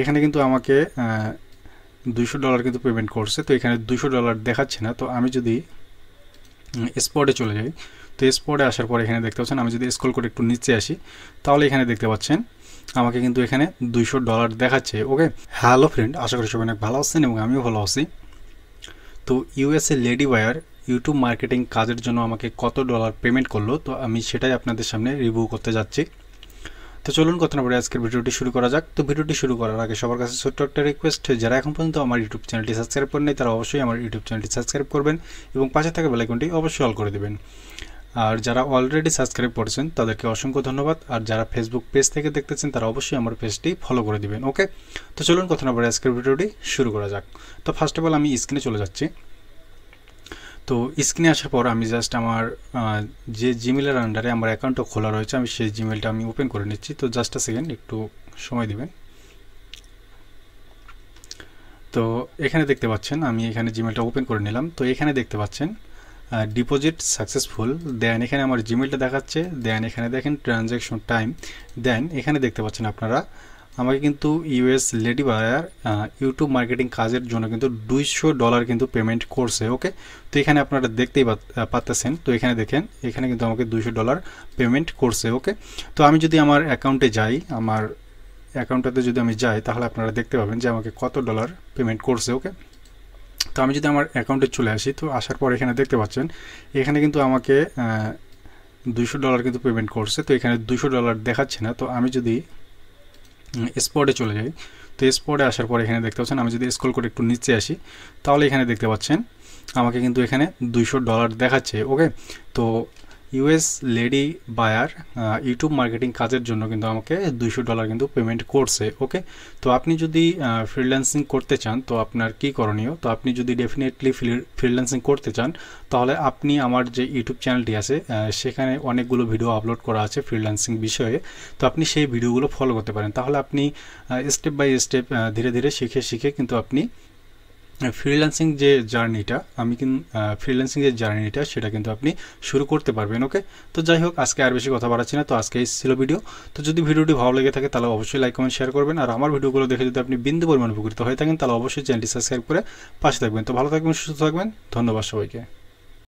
এখানে কিন্তু আমাকে $200 কিন্তু পেমেন্ট করছে। তো এখানে $200 দেখাচ্ছে না। তো আমি যদি স্পটে চলে যাই, তো স্পটে আসার পর এখানে দেখতে পাচ্ছেন, আমি যদি স্ক্রল করে একটু নিচে আসি তাহলে এখানে দেখতে পাচ্ছেন আমাকে কিন্তু এখানে $200 দেখাচ্ছে। ওকে, হ্যালো ফ্রেন্ড, আশা করি সবাই অনেক ভালো আছেন এবং আমিও ভালো আছি। তো USA lady buyer YouTube marketing কাজের জন্য আমাকে কত ডলার পেমেন্ট করলো, তো আমি সেটাই আপনাদের সামনে রিভিউ করতে যাচ্ছি। তো চলুন কথা না বলে আজকের ভিডিওটি শুরু করা যাক। তো ভিডিওটি শুরু করার আগে সবার কাছে ছোট্ট একটা রিকোয়েস্ট, যারা এখন পর্যন্ত আমার ইউটিউব চ্যানেলটি সাবস্ক্রাইব করেন নাই তারা অবশ্যই আমার ইউটিউব চ্যানেলটি সাবস্ক্রাইব করবেন এবং পাশে থাকা বেল আইকনটি অবশ্যই অল করে দেবেন। আর যারা অলরেডি সাবস্ক্রাইব করেছেন তাদেরকে অসংখ্য ধন্যবাদ। আর যারা ফেসবুক পেজ থেকে দেখতেছেন তারা অবশ্যই আমার পেজটি ফলো করে দিবেন। ওকে, তো চলুন কথা না বলে আজকের ভিডিওটি শুরু করা যাক। তো ফার্স্ট অফ অল আমি স্ক্রিনে চলে যাচ্ছি। তো স্ক্রিনে আসার পর আমি জাস্ট আমার যে জিমেলের আন্ডারে আমার অ্যাকাউন্টটা খোলা রয়েছে আমি সেই জিমেলটা আমি ওপেন করে নিচ্ছি। তো জাস্ট আ সেকেন্ড, একটু সময় দিবেন। তো এখানে দেখতে পাচ্ছেন আমি এখানে জিমেলটা ওপেন করে নিলাম। তো এখানে দেখতে পাচ্ছেন ডিপোজিট সাকসেসফুল, দেন এখানে আমার জিমেলটা দেখাচ্ছে, দেন এখানে দেখেন ট্রানজ্যাকশন টাইম, দেন এখানে দেখতে পাচ্ছেন আপনারা আমাকে কিন্তু US lady buyer YouTube marketing কাজের জন্য কিন্তু $200 কিন্তু পেমেন্ট করছে। ওকে, তো এখানে আপনারা দেখতেই পাচ্ছেন। তো এখানে দেখেন এখানে কিন্তু আমাকে $200 পেমেন্ট করছে। ওকে, তো আমি যদি আমার অ্যাকাউন্টে যাই, আমার অ্যাকাউন্টটাতে যদি আমি যাই তাহলে আপনারা দেখতে পাবেন যে আমাকে কত ডলার পেমেন্ট করছে। ওকে, তো আমি যদি আমার অ্যাকাউন্টে চলে আসি, তো আসার পর এখানে দেখতে পাচ্ছেন এখানে কিন্তু আমাকে $200 কিন্তু পেমেন্ট করছে। তো এখানে $200 দেখাচ্ছে না। তো আমি যদি স্পটে চলে যাই, তো স্পটে আসার পর এখানে দেখতে পাচ্ছেন, আমি যদি স্ক্রল করে একটু নিচে আসি তাহলে এখানে দেখতে পাচ্ছেন আমাকে কিন্তু এখানে $200 দেখাচ্ছে। ওকে, তো US lady buyer YouTube marketing কাজের জন্য কিন্তু আমাকে $200 কিন্তু পেমেন্ট করছে। ওকে, তো আপনি যদি ফ্রিল্যান্সিং করতে চান তো আপনার কি করণীয়? তো আপনি যদি ডেফিনেটলি ফ্রিল্যান্সিং করতে চান তাহলে আপনি আমার যে ইউটিউব চ্যানেলটি আছে সেখানে অনেকগুলো ভিডিও আপলোড করা আছে ফ্রিল্যান্সিং বিষয়ে। তো আপনি সেই ভিডিওগুলো ফলো করতে পারেন। তাহলে আপনি স্টেপ বাই স্টেপ ধীরে ধীরে শিখে কিন্তু আপনি ফ্রিল্যান্সিং যে জার্নিটা সেটা কিন্তু আপনি শুরু করতে পারবেন। ওকে, তো যাই হোক, আজকে আর বেশি কথা বাড়াচ্ছি না। তো আজকে এই ছিল ভিডিও। তো যদি ভিডিওটি ভালো লেগে থাকে তাহলে অবশ্যই লাইক কমেন্ট শেয়ার করবেন। আর আমার ভিডিওগুলো দেখে যদি আপনি বিন্দু পরিমাণ উপকৃত হয়ে থাকেন তাহলে অবশ্যই চ্যানেলটি সাবস্ক্রাইব করে পাশে থাকবেন। তো ভালো থাকবেন, সুস্থ থাকবেন, ধন্যবাদ সবাইকে।